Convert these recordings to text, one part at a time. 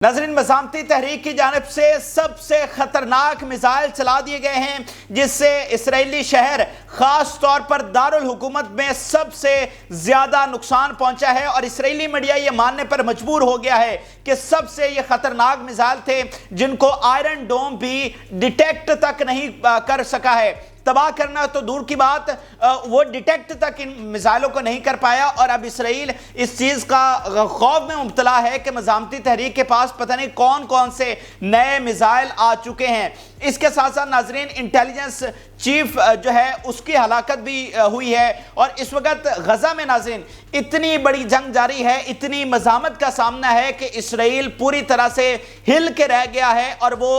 नाज़रीन, मज़ामती तहरीक की जानिब से सबसे ख़तरनाक मिसाइल चला दिए गए हैं, जिससे इसराइली शहर ख़ास तौर पर दारुल हुकूमत में सबसे ज़्यादा नुकसान पहुंचा है। और इसराइली मीडिया ये मानने पर मजबूर हो गया है कि सबसे ये ख़तरनाक मिसाइल थे जिनको आयरन डोम भी डिटेक्ट तक नहीं कर सका है। तबाह करना तो दूर की बात, वो डिटेक्ट तक इन मिसाइलों को नहीं कर पाया। और अब इसराइल इस चीज़ का खौफ में मुब्तला है कि मज़ामती तहरीक के पास पता नहीं कौन कौन से नए मिसाइल आ चुके हैं। इसके साथ साथ नाजरीन, इंटेलिजेंस चीफ जो है उसकी हलाकत भी हुई है। और इस वक्त गजा में नाजरीन इतनी बड़ी जंग जारी है, इतनी मज़ामत का सामना है कि इसराइल पूरी तरह से हिल के रह गया है और वो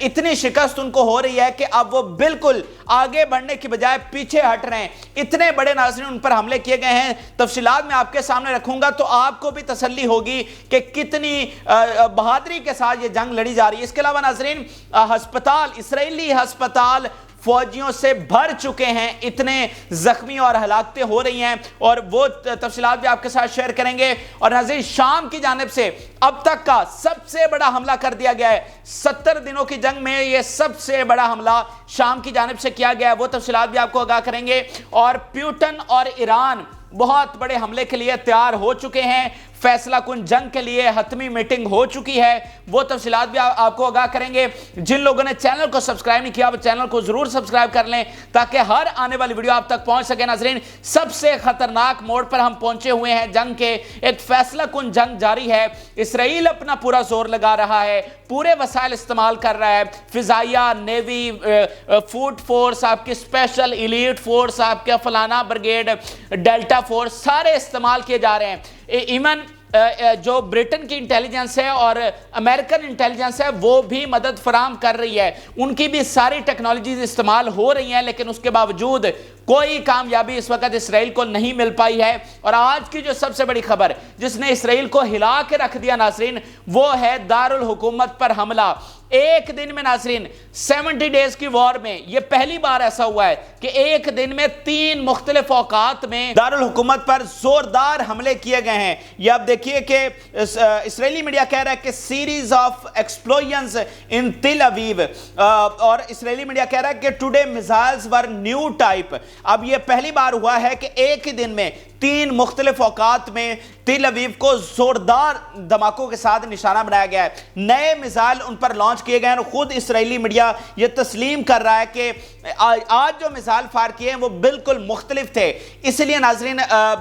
इतनी शिकस्त उनको हो रही है कि अब वो बिल्कुल आगे बढ़ने की बजाय पीछे हट रहे हैं। इतने बड़े नाज़रीन उन पर हमले किए गए हैं। तफसीलात मैं आपके सामने रखूंगा तो आपको भी तसल्ली होगी कि कितनी बहादुरी के साथ ये जंग लड़ी जा रही है। इसके अलावा नाज़रीन, अस्पताल, इसराइली अस्पताल फौजियों से भर चुके हैं, इतने जख्मी और हलाकतें हो रही हैं और वो तफसीलात भी आपके साथ शेयर करेंगे। और नाज़रीन, शाम की जानिब से अब तक का सबसे बड़ा हमला कर दिया गया है। 70 दिनों की जंग में ये सबसे बड़ा हमला शाम की जानिब से किया गया है, वो तफसीलात भी आपको आगाह करेंगे। और प्यूटन और ईरान बहुत बड़े हमले के लिए तैयार हो चुके हैं। फैसला कुन जंग के लिए हतमी मीटिंग हो चुकी है, वो तफसीलात भी आपको आगाह करेंगे। जिन लोगों ने चैनल को सब्सक्राइब नहीं किया वो चैनल को जरूर सब्सक्राइब कर लें ताकि हर आने वाली वीडियो आप तक पहुंच सके। नाज़रीन, सबसे खतरनाक मोड़ पर हम पहुंचे हुए हैं जंग के। एक फैसला कुन जंग जारी है। इसराइल अपना पूरा जोर लगा रहा है, पूरे वसाइल इस्तेमाल कर रहा है। फिजाइया, नेवी, फूड फोर्स, आपकी स्पेशल इलीट फोर्स, आपके फलाना ब्रिगेड, डेल्टा फोर्स, सारे इस्तेमाल किए जा रहे हैं। इवन जो ब्रिटेन की इंटेलिजेंस है और अमेरिकन इंटेलिजेंस है वो भी मदद फराम कर रही है। उनकी भी सारी टेक्नोलॉजीज इस्तेमाल हो रही हैं, लेकिन उसके बावजूद कोई कामयाबी इस वक्त इसराइल को नहीं मिल पाई है। और आज की जो सबसे बड़ी खबर जिसने इसराइल को हिला के रख दिया नाज़रीन, वो है दारुल हुकूमत पर हमला। एक दिन में नाज़रीन 70 डेज की वॉर में ये पहली बार ऐसा हुआ है कि एक दिन में 3 मुख्तलिफ औकात में दारुल हुकूमत पर जोरदार हमले किए गए हैं। ये आप देखिए कि इसराइली मीडिया कह रहा है कि सीरीज ऑफ एक्सप्लोजन्स इन तिल अवीव, और इसराइली मीडिया कह रहा है कि टुडे मिसाइल्स वर न्यू टाइप। अब ये पहली बार हुआ है कि एक ही दिन में 3 मुख्तलिफ औकात में तिल अवीव को जोरदार धमाकों के साथ निशाना बनाया गया है। नए मिसाइल उन पर लॉन्च किए गए हैं और खुद इसराइली मीडिया ये तस्लीम कर रहा है कि आज जो मिसाइल फायर किए हैं वो बिल्कुल मुख्तलिफ थे। इसलिए नाजरीन,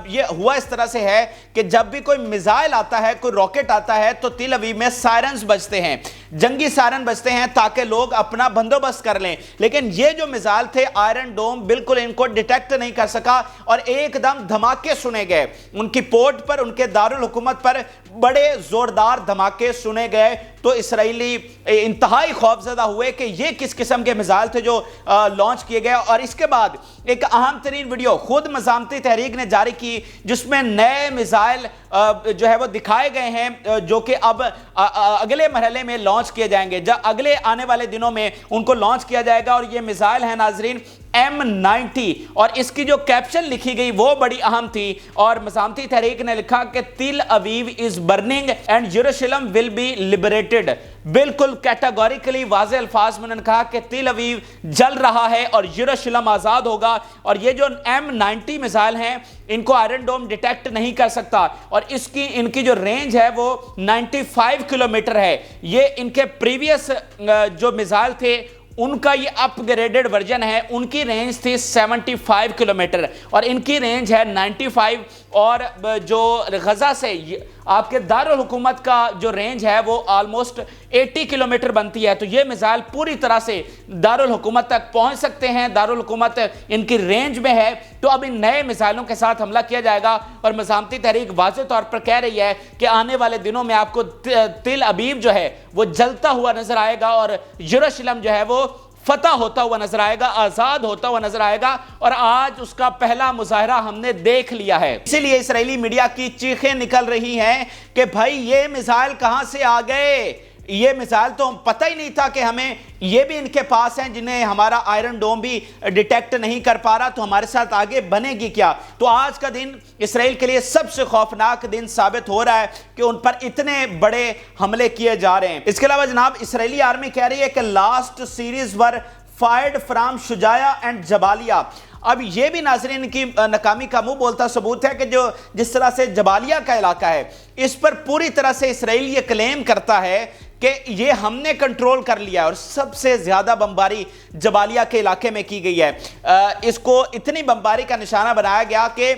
ये हुआ इस तरह से है कि जब भी कोई मिसाइल आता है, कोई रॉकेट आता है, तो तिल अवीव में सायरन्स बजते हैं, जंगी सायरन बजते हैं ताकि लोग अपना बंदोबस्त कर लें। लेकिन ये जो मिसाइल थे आयरन डोम बिल्कुल इनको डिटेक्ट नहीं कर सका और एकदम धमाके सुने गए। उनकी पोर्ट पर, उनके दारुल हुकूमत पर बड़े जोरदार धमाके सुने गए। तो इसराइली इंतहाई खौफजदा हुए कि ये किस किस्म के मिसाइल थे जो लॉन्च किए गए। और इसके बाद एक अहम तरीन वीडियो खुद मज़ामती तहरीक ने जारी की जिसमें नए मिसाइल जो है वो दिखाए गए हैं, जो कि अब अगले मरहले में लॉन्च किए जाएंगे। जब अगले आने वाले दिनों में उनको लॉन्च किया जाएगा। और ये मिसाइल है नाजरीन M90, और इसकी जो कैप्शन लिखी गई वो बड़ी अहम थी। और मज़ामती तहरीक ने लिखा कि तिल अवीव इज बर्निंग एंड यरूशलेम विल बी लिबरेटेड। बिल्कुल कैटेगोरिकली वाज़े अल्फाज में उन्होंने कहा कि तिल अवीव जल रहा है और यरूशलेम आज़ाद होगा। और ये जो M90 मिसाइल हैं इनको आयरन डोम डिटेक्ट नहीं कर सकता और इनकी जो रेंज है वो 95 किलोमीटर है। ये इनके प्रीवियस जो मिसाइल थे उनका ये अपग्रेडेड वर्जन है, उनकी रेंज थी 75 किलोमीटर और इनकी रेंज है 95। और जो गजा से आपके दारुल हुकूमत का जो रेंज है वो ऑलमोस्ट 80 किलोमीटर बनती है। तो ये मिसाइल पूरी तरह से दारुल हुकूमत तक पहुंच सकते हैं, दारुल हुकूमत इनकी रेंज में है। तो अब इन नए मिसाइलों के साथ हमला किया जाएगा। और मज़ामती तहरीक वाज़े तौर पर कह रही है कि आने वाले दिनों में आपको तिल अवीव जो है वो जलता हुआ नजर आएगा और यरूशलेम जो है वो फतह होता हुआ नजर आएगा, आजाद होता हुआ नजर आएगा। और आज उसका पहला मुजाहरा हमने देख लिया है। इसीलिए इसराइली मीडिया की चीखें निकल रही हैं कि भाई ये मिसाइल कहां से आ गए। یہ मिसाइल तो पता ही नहीं था कि हमें ये भी इनके पास हैं जिन्हें हमारा आयरन डोम भी डिटेक्ट नहीं कर पा रहा, तो हमारे साथ आगे बनेगी क्या। तो आज का दिन इसराइल के लिए सबसे खौफनाक दिन साबित हो रहा है कि उन पर इतने बड़े हमले किए जा रहे हैं। इसके अलावा जनाब इसराइली आर्मी कह रही है कि last series were fired from Shujaiya and Jabalia. अब ये भी नाज़रीन की नाकामी का मुंह बोलता सबूत है कि जो जिस तरह से जबालिया का इलाका है, इस पर पूरी तरह से इसराइल ये क्लेम करता है कि ये हमने कंट्रोल कर लिया है और सबसे ज़्यादा बमबारी जबालिया के इलाके में की गई है। इसको इतनी बमबारी का निशाना बनाया गया कि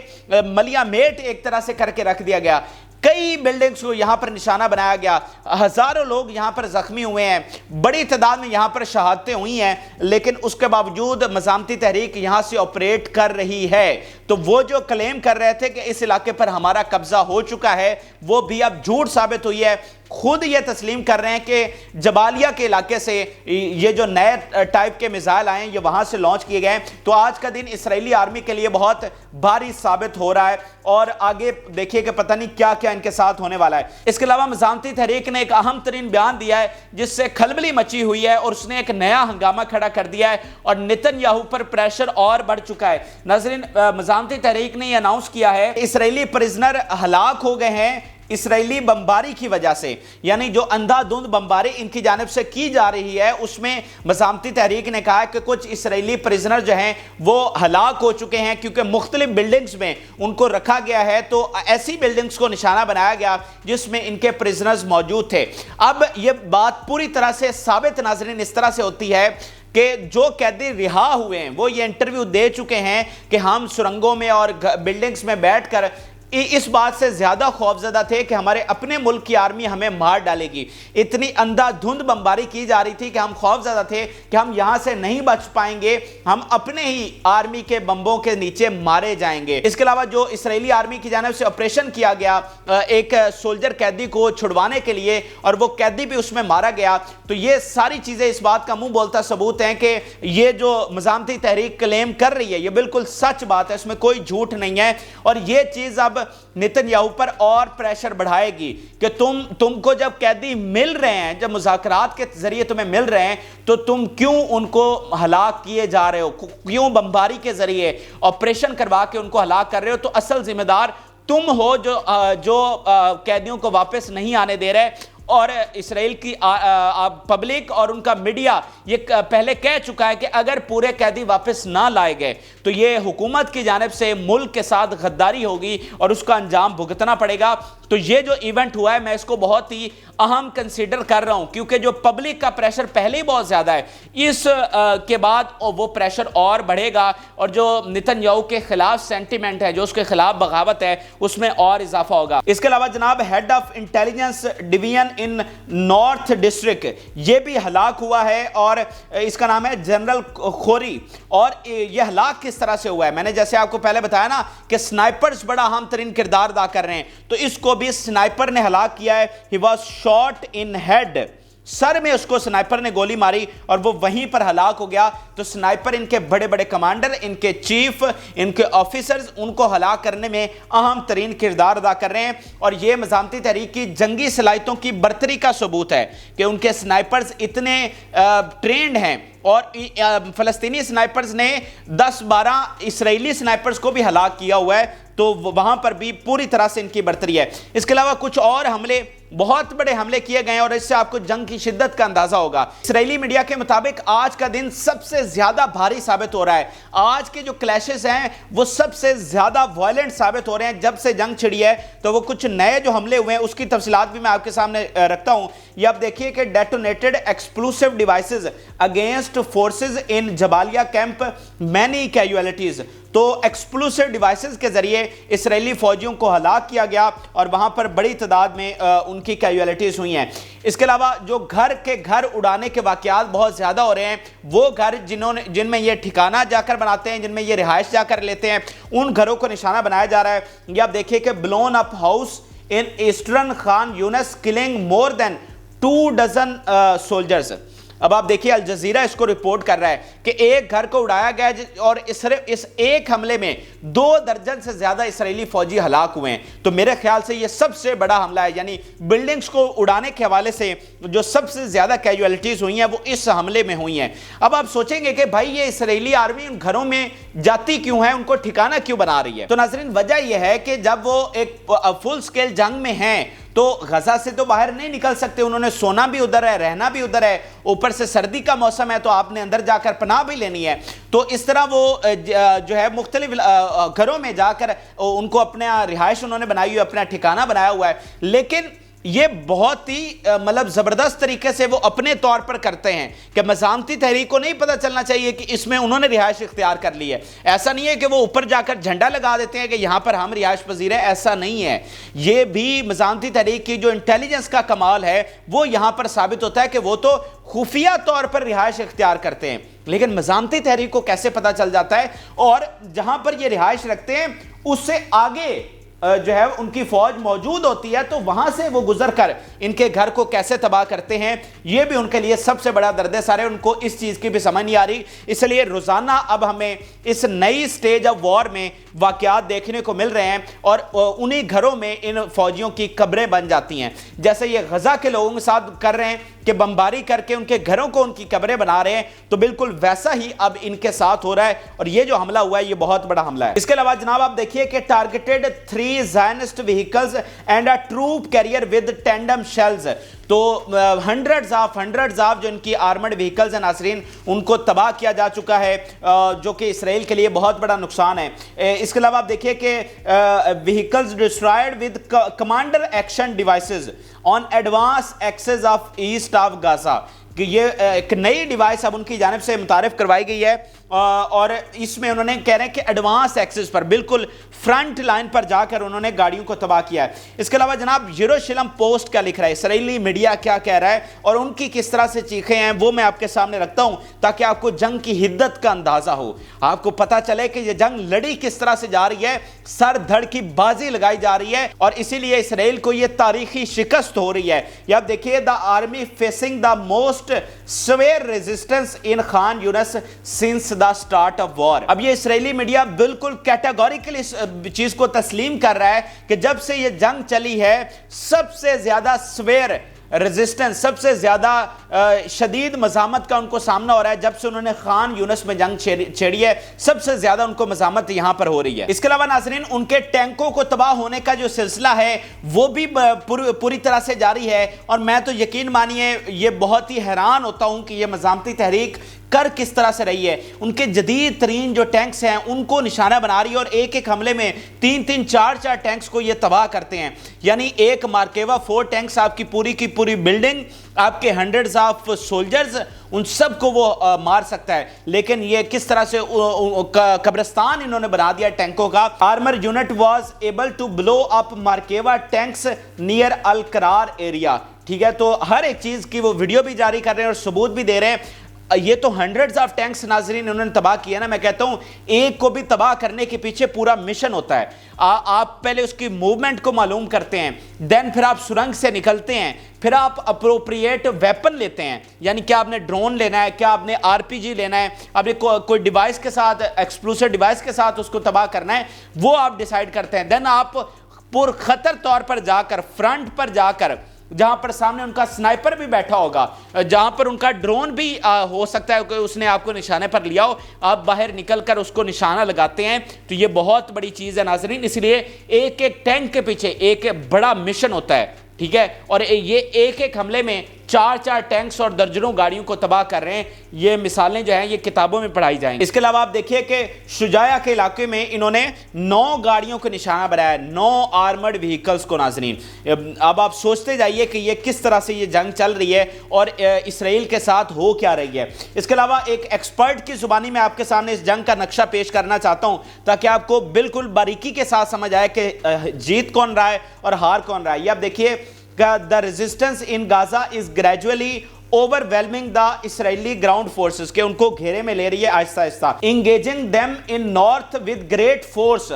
मलिया मेट एक तरह से करके रख दिया गया। कई बिल्डिंग्स को यहां पर निशाना बनाया गया, हजारों लोग यहां पर जख्मी हुए हैं, बड़ी तादाद में यहां पर शहादतें हुई हैं, लेकिन उसके बावजूद मज़ामती तहरीक यहां से ऑपरेट कर रही है। तो वो जो क्लेम कर रहे थे कि इस इलाके पर हमारा कब्जा हो चुका है, वो भी अब झूठ साबित हुई है। खुद ये तस्लीम कर रहे हैं कि जबालिया के इलाके से ये जो नए टाइप के मिसाइल आए हैं ये वहां से लॉन्च किए गए। तो आज का दिन इसराइली आर्मी के लिए बहुत भारी साबित हो रहा है और आगे देखिए कि पता नहीं क्या क्या इनके साथ होने वाला है। इसके अलावा मज़ामती तहरीक ने एक अहम तरीन बयान दिया है जिससे खलबली मची हुई है और उसने एक नया हंगामा खड़ा कर दिया है और नेतन्याहू पर प्रेशर और बढ़ चुका है। नाज़रीन, मज़ामती तहरीक ने यह अनाउंस किया है इसराइली प्रिजनर हलाक हो गए हैं इसराइली बमबारी की वजह से, यानी जो अंधाधुंध बमबारी इनकी जानिब से की जा रही है उसमें मज़ामती तहरीक ने कहा है कि कुछ इसराइली प्रिजनर जो हैं वो हलाक हो चुके हैं क्योंकि मुख्तलिफ बिल्डिंग्स में उनको रखा गया है। तो ऐसी बिल्डिंग्स को निशाना बनाया गया जिसमें इनके प्रिजनर्स मौजूद थे। अब ये बात पूरी तरह से साबित नाज़रीन इस तरह से होती है कि जो कैदी रिहा हुए हैं वो ये इंटरव्यू दे चुके हैं कि हम सुरंगों में और बिल्डिंग्स में बैठकर इस बात से ज्यादा खौफजदा थे कि हमारे अपने मुल्क की आर्मी हमें मार डालेगी। इतनी अंधाधुंध बमबारी की जा रही थी कि हम खौफजदा थे कि हम यहां से नहीं बच पाएंगे, हम अपने ही आर्मी के बम्बों के नीचे मारे जाएंगे। इसके अलावा जो इसराइली आर्मी की जानिब से ऑपरेशन किया गया एक सोल्जर कैदी को छुड़वाने के लिए और वो कैदी भी उसमें मारा गया, तो ये सारी चीजें इस बात का मुंह बोलता सबूत हैं कि ये जो मज़ामती तहरीक क्लेम कर रही है ये बिल्कुल सच बात है, इसमें कोई झूठ नहीं है। और ये चीज अब नेतन्याहू पर और प्रेशर बढ़ाएगी कि तुमको जब कैदी मिल रहे हैं, जब मुज़ाकरात के जरिए तुम्हें मिल रहे हैं, तो तुम क्यों उनको हलाक किए जा रहे हो, क्यों बमबारी के जरिए ऑपरेशन करवा के उनको हलाक कर रहे हो। तो असल जिम्मेदार तुम हो जो कैदियों को वापस नहीं आने दे रहे। और इसराइल की पब्लिक और उनका मीडिया ये पहले कह चुका है कि अगर पूरे कैदी वापस ना लाए गए तो ये हुकूमत की जानिब से मुल्क के साथ गद्दारी होगी और उसका अंजाम भुगतना पड़ेगा। तो ये जो इवेंट हुआ है मैं इसको बहुत ही अहम कंसीडर कर रहा हूं क्योंकि जो पब्लिक का प्रेशर पहले ही बहुत ज्यादा है, इस के बाद वो प्रेशर और बढ़ेगा और जो नेतन्याहू के खिलाफ सेंटिमेंट है, जो उसके खिलाफ बगावत है, उसमें और इजाफा होगा। इसके अलावा जनाब head of intelligence division in north district ये भी हलाक हुआ है और इसका नाम है जनरल खोरी। और ये हलाक किस तरह से हुआ है, मैंने जैसे आपको पहले बताया ना कि स्नाइपर्स बड़ा अहम तरीन किरदार अदा कर रहे हैं, तो इसको भी स्नाइपर ने हलाक किया है। He was shot in head, sir में उसको स्नाइपर ने गोली मारी और वो वहीं पर हलाक हो गया। तो स्नाइपर इनके बड़े बड़े कमांडर, इनके चीफ, इनके ऑफिसर्स उनको हलाक करने में अहम तरीन किरदार अदा कर रहे हैं। और ये मज़ामती तहरीक की जंगी सलाहियतों की बर्तरी का सबूत है कि उनके स्नाइपर्स इतने ट्रेंड हैं और फ़लस्तीनी स्नाइपर्स ने 10-12 इसराइली स्नाइपर्स को भी हलाक किया हुआ है। तो वहां पर भी पूरी तरह से इनकी बर्तरी है। इसके अलावा कुछ और हमले, बहुत बड़े हमले किए गए और इससे आपको जंग की शिद्दत का अंदाजा होगा। इसराइली मीडिया के मुताबिक आज का दिन सबसे ज्यादा भारी साबित हो रहा है। आज के जो क्लैशेस हैं वो सबसे ज्यादा वायलेंट साबित हो रहे हैं जब से जंग छिड़ी है। तो वो कुछ नए जो हमले हुए हैं उसकी तफसीलात भी मैं आपके सामने रखता हूं। ये आप देखिए कि detonated explosive devices against forces in Jabalia camp, many casualties. तो एक्सप्लोसिव डिवाइसेस के जरिए इसराइली फौजियों को हलाक किया गया और वहां पर बड़ी तादाद में उनकी कैजुअलिटीज हुई हैं। इसके अलावा जो घर के घर उड़ाने के वाकयात बहुत ज्यादा हो रहे हैं, वो घर जिनमें ये ठिकाना जाकर बनाते हैं, जिनमें ये रिहाइश जाकर लेते हैं, उन घरों को निशाना बनाया जा रहा है। ये आप देखिए कि blown up house in eastern Khan Younis killing more than 2 dozen soldiers. اب آپ دیکھیے الجزیرہ اس کو رپورٹ کر رہا ہے کہ ایک گھر کو اڑایا گیا اور اس ایک حملے میں 2 درجن سے زیادہ اسرائیلی فوجی ہلاک ہوئے ہیں. تو میرے خیال سے یہ سب سے بڑا حملہ ہے, یعنی بلڈنگز کو اڑانے کے حوالے سے جو سب سے زیادہ کیجوالٹیز ہوئی ہیں وہ اس حملے میں ہوئی ہیں. اب آپ سوچیں گے کہ بھائی یہ اسرائیلی آرمی ان گھروں میں جاتی کیوں ہے, ان کو ٹھکانہ کیوں بنا رہی ہے؟ تو ناظرین وجہ یہ ہے کہ جب وہ ایک فل سکیل جنگ میں ہیں تو غزہ سے تو باہر نہیں نکل سکتے, انہوں نے سونا بھی ادھر ہے, رہنا بھی ادھر ہے, اوپر سے سردی کا موسم ہے تو آپ نے اندر جا کر پناہ بھی لینی ہے. تو اس طرح وہ جو ہے مختلف گھروں میں جا کر ان کو اپنا رہائش انہوں نے بنائی ہوئی, اپنا ٹھکانہ بنایا ہوا ہے. لیکن یہ بہت ہی مطلب زبردست طریقے سے وہ اپنے طور پر کرتے ہیں کہ مزاحمتی تحریک کو نہیں پتہ چلنا چاہیے کہ اس میں انہوں نے رہائش اختیار کر لی ہے. ایسا نہیں ہے کہ وہ اوپر جا کر جھنڈا لگا دیتے ہیں کہ یہاں پر ہم رہائش پذیر ہیں, ایسا نہیں ہے. یہ بھی مزاحمتی تحریک کی جو انٹیلیجنس کا کمال ہے وہ یہاں پر ثابت ہوتا ہے کہ وہ تو خفیہ طور پر رہائش اختیار کرتے ہیں, لیکن مزاحمتی تحریک کو کیسے پتہ چل جاتا ہے اور جہاں پر یہ رہائش رکھتے ہیں اس سے آگے جو ہے ان کی فوج موجود ہوتی ہے تو وہاں سے وہ گزر کر ان کے گھر کو کیسے تباہ کرتے ہیں, یہ بھی ان کے لیے سب سے بڑا درد سر ہے. ان کو اس چیز کی بھی سمجھ نہیں آ رہی. اس لیے روزانہ اب ہمیں اس نئی سٹیج آف وار میں واقعات دیکھنے کو مل رہے ہیں اور انہی گھروں میں ان فوجیوں کی قبریں بن جاتی ہیں, جیسے یہ غزہ کے لوگوں کے ساتھ کر رہے ہیں کہ بمباری کر کے ان کے گھروں کو ان کی قبریں بنا رہے ہیں. تو بالکل ویسا ہی اب ان کے ساتھ ہو رہا ہے اور یہ جو حملہ ہوا ہے یہ بہت بڑا حملہ ہے. اس کے علاوہ جناب آپ دیکھیے کہ targeted 3 Zionist vehicles and a troop carrier with tandem shells. تو ہنڈریڈز آف جو ان کی آرمڈ وہیکلز ہیں ناظرین ان کو تباہ کیا جا چکا ہے, جو کہ اسرائیل کے لیے بہت بڑا نقصان ہے. اس کے علاوہ آپ دیکھیے کہ vehicles destroyed with commander action devices on advance axis of east of Gaza, کہ یہ ایک نئی ڈیوائس اب ان کی جانب سے متعارف کروائی گئی ہے اور اس میں انہوں نے کہہ رہے ہیں کہ ایڈوانس ایکسس پر بالکل فرنٹ لائن پر جا کر انہوں نے گاڑیوں کو تباہ کیا ہے. اس کے علاوہ جناب یروشلم پوسٹ کیا لکھ رہا ہے, اسرائیلی میڈیا کیا کہہ رہا ہے اور ان کی کس طرح سے چیخیں ہیں وہ میں آپ کے سامنے رکھتا ہوں تاکہ آپ کو جنگ کی حدت کا اندازہ ہو, آپ کو پتہ چلے کہ یہ جنگ لڑی کس طرح سے جا رہی ہے, سر دھڑ کی بازی لگائی جا رہی ہے اور اسی لیے اسرائیل کو یہ تاریخی شکست ہو رہی ہے. یہ آپ دیکھیے the army facing the most severe resistance in Khan Younis since the start of war. اب یہ اسرائیلی میڈیا بالکل کیٹیگوریکلی اس چیز کو تسلیم کر رہا ہے کہ جب سے یہ جنگ چلی ہے سب سے زیادہ سویئر ریزسٹنس, سب سے زیادہ شدید مزاحمت کا ان کو سامنا ہو رہا ہے. جب سے انہوں نے خان یونس میں جنگ چھیڑی ہے سب سے زیادہ ان کو مزاحمت یہاں پر ہو رہی ہے. اس کے علاوہ ناظرین ان کے ٹینکوں کو تباہ ہونے کا جو سلسلہ ہے وہ بھی پوری طرح سے جاری ہے اور میں تو یقین مانیے یہ بہت ہی حیران ہوتا ہوں کہ یہ مزاحمتی تحریک کر کس طرح سے رہی ہے. ان کے جدید ترین جو ٹینکس ہیں ان کو نشانہ بنا رہی ہے اور ایک ایک حملے میں 3-4 ٹینکس کو یہ تباہ کرتے ہیں. یعنی ایک مارکیوا 4 ٹینکس آپ کی پوری بلڈنگ, آپ کے ہنڈریڈز آف سولجرز, ان سب کو وہ مار سکتا ہے. لیکن یہ کس طرح سے قبرستان انہوں نے بنا دیا ٹینکوں کا. Armour unit was able to blow up Merkava tanks near al Qarara area. ٹھیک ہے, تو ہر ایک چیز کی وہ ویڈیو بھی جاری کر رہے ہیں اور ثبوت بھی دے رہے ہیں. یہ تو ہنڈریڈز آف ٹینکس ناظرین انہوں نے تباہ کیا نا. میں کہتا ہوں ایک کو بھی تباہ کرنے کے پیچھے پورا مشن ہوتا ہے. آپ پہلے اس کی موومنٹ کو معلوم کرتے ہیں, دین پھر آپ سرنگ سے نکلتے ہیں, پھر آپ اپروپریٹ ویپن لیتے ہیں. یعنی کیا آپ نے ڈرون لینا ہے, کیا آپ نے RPG لینا ہے, آپ نے کوئی ڈیوائس کے ساتھ, ایکسپلوسیو ڈیوائس کے ساتھ اس کو تباہ کرنا ہے, وہ آپ ڈیسائیڈ کرتے ہیں. دین آپ پر خطر طور پر جا کر, فرنٹ پر جا کر, جہاں پر سامنے ان کا سنائپر بھی بیٹھا ہوگا, جہاں پر ان کا ڈرون بھی ہو سکتا ہے کہ اس نے آپ کو نشانے پر لیا ہو, آپ باہر نکل کر اس کو نشانہ لگاتے ہیں. تو یہ بہت بڑی چیز ہے ناظرین. اس لیے ایک ایک ٹینک کے پیچھے ایک بڑا مشن ہوتا ہے. ٹھیک ہے, اور یہ ایک ایک حملے میں 4 ٹینکس اور درجنوں گاڑیوں کو تباہ کر رہے ہیں. یہ مثالیں جو ہیں یہ کتابوں میں پڑھائی جائیں. اس کے علاوہ آپ دیکھیے کہ شجاعہ کے علاقے میں انہوں نے 9 گاڑیوں کو نشانہ بنایا ہے, 9 آرمڈ وہیکلز کو ناظرین. اب آپ سوچتے جائیے کہ یہ کس طرح سے یہ جنگ چل رہی ہے اور اسرائیل کے ساتھ ہو کیا رہی ہے. اس کے علاوہ ایک ایکسپرٹ کی زبانی میں آپ کے سامنے اس جنگ کا نقشہ پیش کرنا چاہتا ہوں تاکہ آپ کو بالکل باریکی کے ساتھ سمجھ آئے کہ جیت کون رہا ہے اور ہار کون رہا ہے. یہ آپ دیکھیے The resistance in Gaza is gradually overwhelming the Israeli ground forces, کہ ان کو گھیرے میں لے رہی ہے آہستہ آہستہ. Engaging them in north with great force.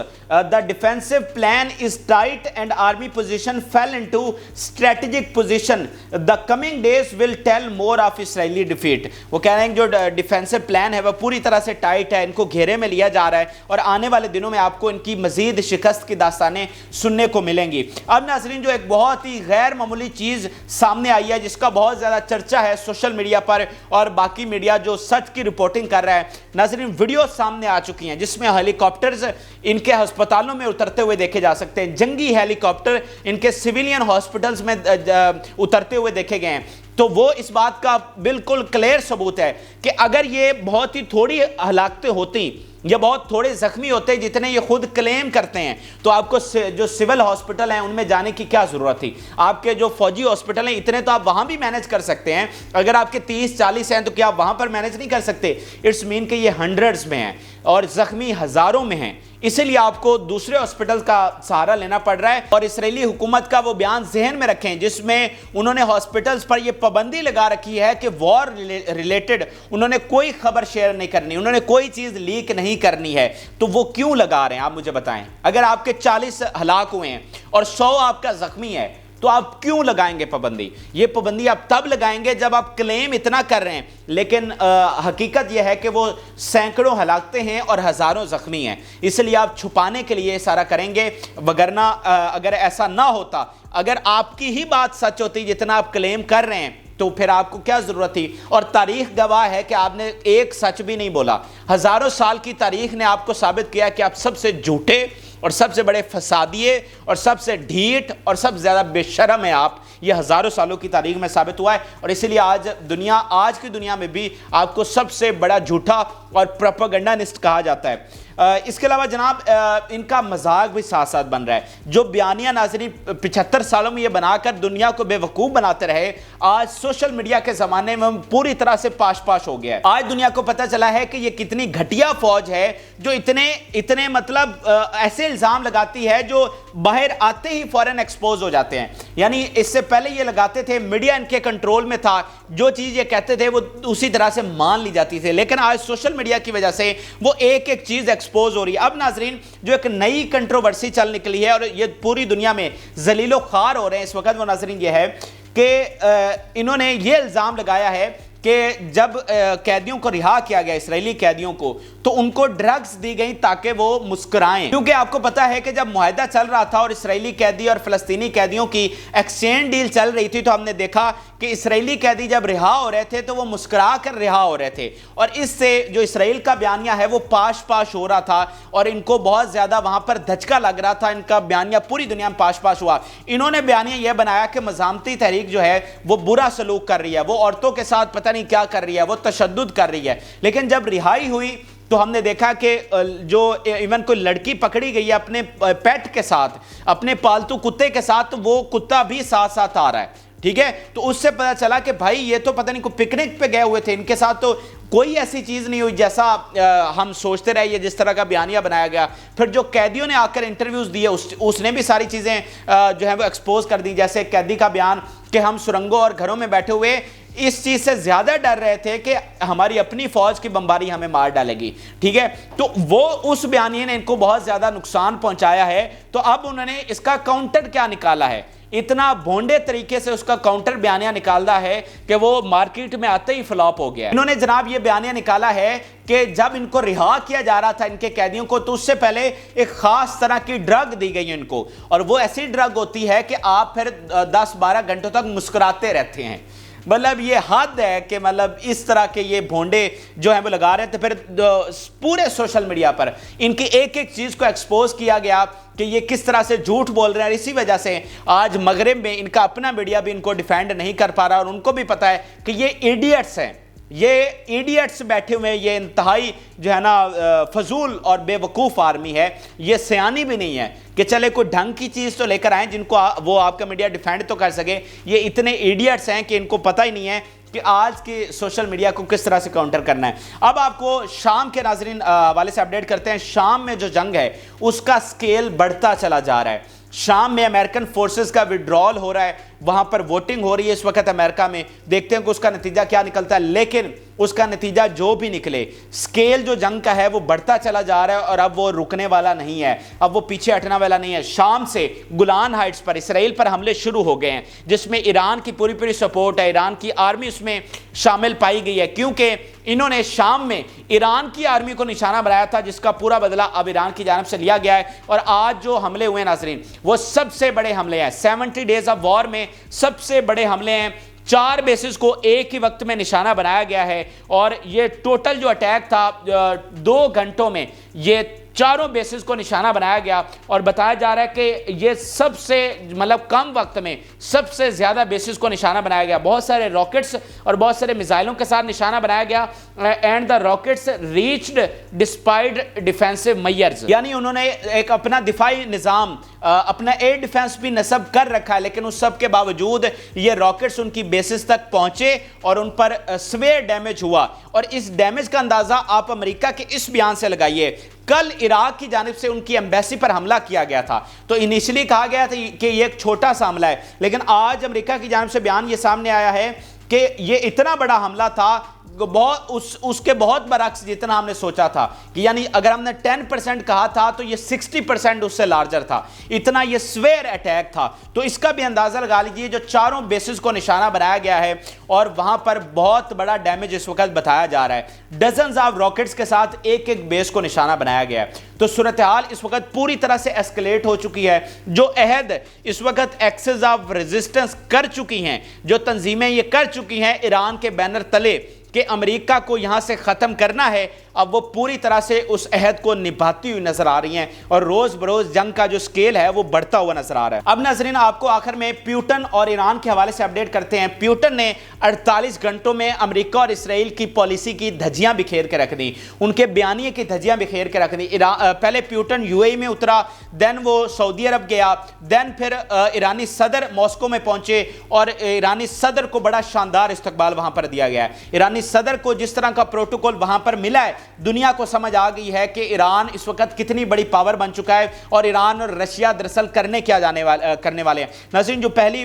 The defensive plan is tight and army position fell into strategic position. The coming days will tell more of Israeli defeat. وہ کہہ رہے ہیں جو defensive plan ہے وہ پوری طرح سے ٹائٹ ہے, ان کو گھیرے میں لیا جا رہا ہے, اور آنے والے دنوں میں آپ کو ان کی مزید شکست کی داستانیں سننے کو ملیں گی. اب ناظرین جو ایک بہت ہی غیر معمولی چیز سامنے آئی ہے, جس کا بہت زیادہ چرچا ہے سوشل میڈیا پر اور باقی میڈیا جو سچ کی رپورٹنگ کر رہا ہے, ناظرین ویڈیو سامنے آ چکی ہیں جس میں ہیلی کاپٹرز ان کے ہسپتالوں میں اترتے ہوئے دیکھے جا سکتے ہیں, جنگی ہیلی کاپٹر ان کے سیویلین ہاسپٹلز میں اترتے ہوئے دیکھے گئے ہیں. تو وہ اس بات کا بالکل کلیئر ثبوت ہے کہ اگر یہ بہت ہی تھوڑی ہلاکتیں ہوتی یا بہت تھوڑے زخمی ہوتے جتنے یہ خود کلیم کرتے ہیں, تو آپ کو جو سول ہاسپٹل ہیں ان میں جانے کی کیا ضرورت تھی. آپ کے جو فوجی ہاسپٹل ہیں اتنے تو آپ وہاں بھی مینج کر سکتے ہیں, اگر آپ کے 30-40 ہیں تو کیا آپ وہاں پر مینج نہیں کر سکتے. اٹس مین کہ یہ ہنڈریڈز میں ہیں اور زخمی ہزاروں میں ہیں, اسی لیے آپ کو دوسرے ہاسپٹل کا سہارا لینا پڑ رہا ہے. اور اسرائیلی حکومت کا وہ بیان ذہن میں رکھیں جس میں انہوں نے ہاسپٹلز پر یہ پابندی لگا رکھی ہے کہ وار ریلیٹڈ انہوں نے کوئی خبر شیئر نہیں کرنی, انہوں نے کوئی چیز لیک نہیں کرنی ہے. تو وہ کیوں لگا رہے ہیں آپ مجھے بتائیں. اگر آپ کے 40 ہلاک ہوئے ہیں اور 100 آپ کا زخمی ہے تو آپ کیوں لگائیں گے پابندی. یہ پابندی آپ تب لگائیں گے جب آپ کلیم اتنا کر رہے ہیں, لیکن حقیقت یہ ہے کہ وہ سینکڑوں ہلاکتیں ہیں اور ہزاروں زخمی ہیں, اس لیے آپ چھپانے کے لیے سارا کریں گے. وگرنہ اگر ایسا نہ ہوتا, اگر آپ کی ہی بات سچ ہوتی جتنا آپ کلیم کر رہے ہیں, تو پھر آپ کو کیا ضرورت تھی. اور تاریخ گواہ ہے کہ آپ نے ایک سچ بھی نہیں بولا. ہزاروں سال کی تاریخ نے آپ کو ثابت کیا کہ آپ سب سے جھوٹے اور سب سے بڑے فسادیے اور سب سے ڈھیٹ اور سب سے زیادہ بے شرم ہیں آپ. یہ ہزاروں سالوں کی تاریخ میں ثابت ہوا ہے, اور اسی لیے آج کی دنیا میں بھی آپ کو سب سے بڑا جھوٹا اور پروپیگنڈانسٹ کہا جاتا ہے. اس کے علاوہ جناب ان کا مذاق بھی ساتھ ساتھ بن رہا ہے. جو بیانیہ ناظرین 75 سالوں میں یہ بنا کر دنیا کو بے وقوف بناتے رہے, آج سوشل میڈیا کے زمانے میں پوری طرح سے پاش پاش ہو گیا ہے. آج دنیا کو پتہ چلا ہے کہ یہ کتنی گھٹیا فوج ہے جو اتنے مطلب ایسے الزام لگاتی ہے جو باہر آتے ہی فوراً ایکسپوز ہو جاتے ہیں. یعنی اس سے پہلے یہ لگاتے تھے, میڈیا ان کے کنٹرول میں تھا, جو چیز یہ کہتے تھے وہ اسی طرح سے مان لی جاتی تھی, لیکن آج سوشل میڈیا کی وجہ سے وہ ایک ایک چیز ایکسپوز ہو رہی ہے. اب ناظرین جو ایک نئی کنٹروورسی چل نکلی ہے اور یہ پوری دنیا میں ذلیل و خوار ہو رہے ہیں اس وقت, وہ ناظرین یہ ہے کہ انہوں نے یہ الزام لگایا ہے کہ جب قیدیوں کو رہا کیا گیا, اسرائیلی قیدیوں کو, تو ان کو ڈرگز دی گئی تاکہ وہ مسکرائیں. کیونکہ آپ کو پتا ہے کہ جب معاہدہ چل رہا تھا اور اسرائیلی قیدی اور فلسطینی قیدیوں کی ایکسچینج ڈیل چل رہی تھی, تو ہم نے دیکھا کہ اسرائیلی قیدی جب رہا ہو رہے تھے تو وہ مسکرا کر رہا ہو رہے تھے, اور اس سے جو اسرائیل کا بیانیہ ہے وہ پاش پاش ہو رہا تھا اور ان کو بہت زیادہ وہاں پر دھچکا لگ رہا تھا. ان کا بیانیہ پوری دنیا میں پاش پاش ہوا. انہوں نے بیانیہ یہ بنایا کہ مزاحمتی تحریک جو ہے وہ برا سلوک کر رہی ہے, وہ عورتوں کے ساتھ پتہ نہیں کیا کر رہی ہے, وہ تشدد کر رہی ہے. لیکن جب رہائی ہوئی تو ہم نے دیکھا کہ جو ایون کوئی لڑکی پکڑی گئی ہے اپنے پیٹ کے ساتھ, اپنے پالتو کتے کے ساتھ, تو وہ کتا بھی ساتھ ساتھ آ رہا ہے. ٹھیک ہے, تو اس سے پتہ چلا کہ بھائی یہ تو پتہ نہیں کوئی پکنک پہ گئے ہوئے تھے, ان کے ساتھ تو کوئی ایسی چیز نہیں ہوئی جیسا ہم سوچتے رہے, یہ جس طرح کا بیانیہ بنایا گیا. پھر جو قیدیوں نے آ کر انٹرویوز دیے اس نے بھی ساری چیزیں جو ہیں وہ ایکسپوز کر دی. جیسے قیدی کا بیان کہ ہم سرنگوں اور گھروں میں بیٹھے ہوئے اس چیز سے زیادہ ڈر رہے تھے کہ ہماری اپنی فوج کی بمباری ہمیں مار ڈالے گی. ٹھیک ہے, تو وہ اس بیانیے نے ان کو بہت زیادہ نقصان پہنچایا ہے. تو اب انہوں نے اس کا کاؤنٹر کیا نکالا ہے, اتنا بھونڈے طریقے سے اس کا کاؤنٹر بیانیہ نکالا ہے کہ وہ مارکیٹ میں آتے ہی فلاپ ہو گیا. انہوں نے جناب یہ بیانیہ نکالا ہے کہ جب ان کو رہا کیا جا رہا تھا ان کے قیدیوں کو, تو اس سے پہلے ایک خاص طرح کی ڈرگ دی گئی ان کو, اور وہ ایسی ڈرگ ہوتی ہے کہ آپ پھر 10-12 گھنٹوں تک مسکراتے رہتے ہیں. مطلب یہ حد ہے کہ مطلب اس طرح کے یہ بھونڈے جو ہیں وہ لگا رہے تھے. پھر پورے سوشل میڈیا پر ان کی ایک ایک چیز کو ایکسپوز کیا گیا کہ یہ کس طرح سے جھوٹ بول رہے ہیں. اسی وجہ سے آج مغرب میں ان کا اپنا میڈیا بھی ان کو ڈیفینڈ نہیں کر پا رہا, اور ان کو بھی پتا ہے کہ یہ ایڈیٹس ہیں, یہ ایڈیٹس بیٹھے ہوئے, یہ انتہائی جو ہے نا فضول اور بے وقوف آرمی ہے. یہ سیانی بھی نہیں ہے کہ چلے کوئی ڈھنگ کی چیز تو لے کر آئیں جن کو وہ آپ کا میڈیا ڈیفینڈ تو کر سکے. یہ اتنے ایڈیٹس ہیں کہ ان کو پتہ ہی نہیں ہے کہ آج کے سوشل میڈیا کو کس طرح سے کاؤنٹر کرنا ہے. اب آپ کو شام کے ناظرین حوالے سے اپڈیٹ کرتے ہیں. شام میں جو جنگ ہے اس کا سکیل بڑھتا چلا جا رہا ہے. شام میں امریکن فورسز کا وڈرال ہو رہا ہے. वहां पर वोटिंग हो रही है इस वक्त अमेरिका में, देखते हैं कि उसका नतीजा क्या निकलता है। लेकिन उसका नतीजा जो भी निकले, स्केल जो जंग का है वो बढ़ता चला जा रहा है और अब वो रुकने वाला नहीं है, अब वो पीछे हटने वाला नहीं है। शाम से गुलान हाइट्स पर इसराइल पर हमले शुरू हो गए हैं, जिसमें ईरान की पूरी पूरी सपोर्ट है, ईरान की आर्मी उसमें शामिल पाई गई है, क्योंकि इन्होंने शाम में ईरान की आर्मी को निशाना बनाया था, जिसका पूरा बदला अब ईरान की जानिब से लिया गया है। और आज जो हमले हुए नाज़रीन, वो सबसे बड़े हमले हैं। 70 डेज ऑफ वॉर में सबसे बड़े हमले हैं। 4 बेसिस को एक ही वक्त में निशाना बनाया गया है और ये टोटल जो अटैक था 2 घंटों में ये चारों बेसिस को निशाना बनाया गया। और बताया जा रहा है कि ये सबसे मतलब कम वक्त में सबसे ज़्यादा बेसिस को निशाना बनाया गया। बहुत सारे रॉकेट्स और बहुत सारे मिसाइलों के साथ निशाना बनाया गया। And the rockets reached despite defensive measures, यानी उन्होंने एक अपना दिफाई निज़ाम, अपना एयर डिफेंस भी नस्ब कर रखा है, लेकिन उस सब के बावजूद ये रॉकेट्स उनकी बेसिस तक पहुंचे और उन पर स्वेयर डैमेज हुआ। और इस डैमेज का अंदाज़ा आप अमेरिका के इस बयान से लगाइए। कल इराक की जानिब से उनकी एम्बेसी पर हमला किया गया था, तो इनिशियली कहा गया था कि ये एक छोटा सा हमला है, लेकिन आज अमेरिका की जानिब से बयान ये सामने आया है कि ये इतना बड़ा हमला था, उसके बहुत बरक्स जितना हमने सोचा था, कि यानी अगर हमने 10% कहा था तो ये 60% उससे लार्जर था, इतना ये स्वेयर अटैक था। तो इसका भी अंदाजा लगा लीजिए, जो चारों बेसिस को निशाना बनाया गया है और वहां पर बहुत बड़ा डैमेज इस वक्त बताया जा रहा है। डजन्स ऑफ रॉकेट्स के साथ एक एक बेस को निशाना बनाया गया है। तो सूरत हाल इस वक्त पूरी तरह से एस्केलेट हो चुकी है। जो अहद इस वक्त एक्सेस ऑफ रेजिस्टेंस कर चुकी हैं, जो तंजीमें ये कर चुकी हैं ईरान के बैनर तले कि अमेरिका को यहां से खत्म करना है, अब वो पूरी तरह से उस अहद को निभाती हुई नजर आ रही हैं और रोज बरोज जंग का जो स्केल है वो बढ़ता हुआ नजर आ रहा है। अब नाज़रीन, आपको आखिर में प्यूटन और ईरान के हवाले से अपडेट करते हैं। प्यूटन ने 48 घंटों में अमेरिका और इसराइल की पॉलिसी की धज्जियां बिखेर के रख दी, उनके बयानिए की धज्जियां बिखेर के रख दी। पहले प्यूटन यूएई में उतरा, देन वो सऊदी अरब गया, देन फिर ईरानी सदर मॉस्को में पहुंचे और ईरानी सदर को बड़ा शानदार इस्तकबाल वहां पर दिया गया है। ईरानी सदर को जिस तरह का प्रोटोकॉल वहां पर मिला है, दुनिया को समझ आ गई है कि ईरान इस वक्त कितनी बड़ी पावर बन चुका है और ईरान और रशिया दरअसल करने वाले हैं। नाज़रीन, जो पहली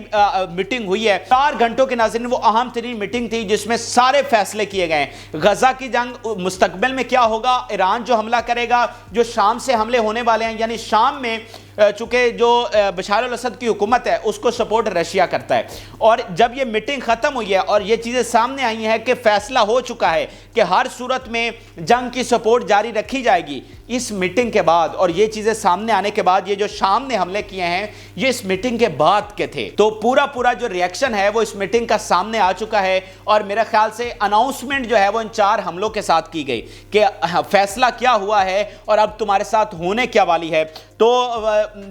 मीटिंग हुई है 4 घंटों की, नाज़रीन वो अहम तरीन मीटिंग थी जिसमें सारे फैसले किए गए। गजा की जंग मुस्तकबिल में क्या होगा, ईरान जो हमला करेगा, जो शाम से हमले होने वाले हैं, यानी शाम में चूंकि जो बशार अल असद की हुकूमत है उसको सपोर्ट रशिया करता है। और जब ये मीटिंग खत्म हुई है और ये चीज़ें सामने आई हैं कि फैसला हो चुका है कि हर सूरत में जंग की सपोर्ट जारी रखी जाएगी, इस मीटिंग के बाद और ये चीज़ें सामने आने के बाद, ये जो शाम ने हमले किए हैं ये इस मीटिंग के बाद के थे। तो पूरा जो रिएक्शन है वो इस मीटिंग का सामने आ चुका है और मेरे ख्याल से अनाउंसमेंट जो है वो इन 4 हमलों के साथ की गई कि फैसला क्या हुआ है और अब तुम्हारे साथ होने क्या वाली है। तो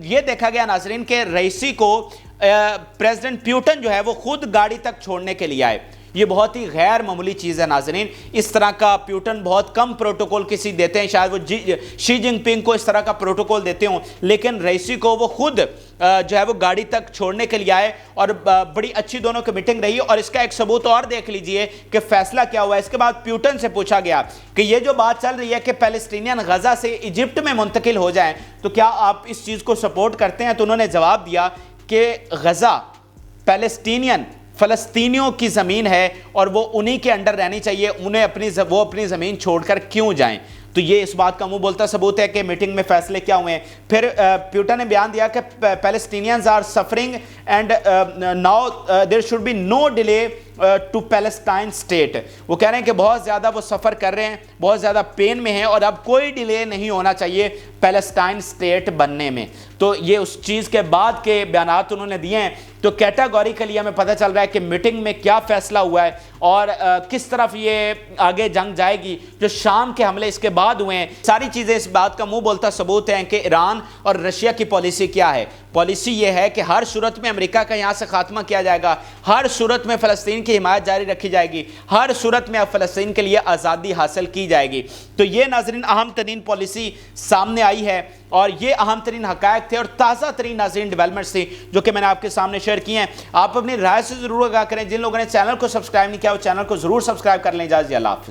ये देखा गया नाजरीन के रईसी को प्रेसिडेंट प्यूटन जो है वो खुद गाड़ी तक छोड़ने के लिए आए। ये बहुत ही गैर मामूली चीज़ है नाजरीन। इस तरह का प्यूटन बहुत कम प्रोटोकॉल किसी देते हैं, शायद वो शी जिनपिंग को इस तरह का प्रोटोकॉल देते हों, लेकिन रईसी को वो खुद जो है वो गाड़ी तक छोड़ने के लिए आए और बड़ी अच्छी दोनों की मीटिंग रही। और इसका एक सबूत और देख लीजिए कि फैसला क्या हुआ। इसके बाद प्यूटन से पूछा गया कि ये जो बात चल रही है कि पैलेस्टीनियन गजा से इजिप्ट में मुंतकिल हो जाएं, तो क्या आप इस चीज़ को सपोर्ट करते हैं? तो उन्होंने जवाब दिया कि गजा पैलेस्टीनियन फ़लस्तीनियों की ज़मीन है और वो उन्हीं के अंडर रहनी चाहिए, उन्हें वो अपनी ज़मीन छोड़कर क्यों जाएं। तो ये इस बात का मुंह बोलता सबूत है कि मीटिंग में फैसले क्या हुए हैं। फिर प्यूटन ने बयान दिया कि Palestinians are suffering and now there should be no delay to Palestine state. वो कह रहे हैं कि बहुत ज़्यादा वो सफ़र कर रहे हैं, बहुत ज़्यादा पेन में हैं और अब कोई डिले नहीं होना चाहिए पैलेस्टाइन स्टेट बनने में। तो ये उस चीज़ के बाद के बयानात उन्होंने दिए हैं। तो कैटेगोरिकली हमें पता चल रहा है कि मीटिंग में क्या फैसला हुआ है और किस तरफ ये आगे जंग जाएगी। जो शाम के हमले इसके बाद हुए हैं, सारी चीज़ें इस बात का मुंह बोलता सबूत हैं कि ईरान और रशिया की पॉलिसी क्या है। पॉलिसी ये है कि हर सूरत में अमेरिका का यहाँ से खात्मा किया जाएगा, हर सूरत में फ़लस्तीन की हिमायत जारी रखी जाएगी, हर सूरत में अब फ़लस्तीन के लिए आज़ादी हासिल की जाएगी। तो ये नाज़रीन अहम तरीन पॉलिसी सामने आई है और ये अहम तरीन हक़ाइक़ थे और ताज़ा तरीन नाज़रीन डेवलपमेंट्स थी जो कि मैंने आपके सामने शेयर किए हैं। आप अपनी राय से ज़रूर आगाह करें। जिन लोगों ने चैनल को सब्सक्राइब नहीं किया वो चैनल को ज़रूर सब्सक्राइब कर लें। इजाज़त, अल्लाह हाफ़िज़।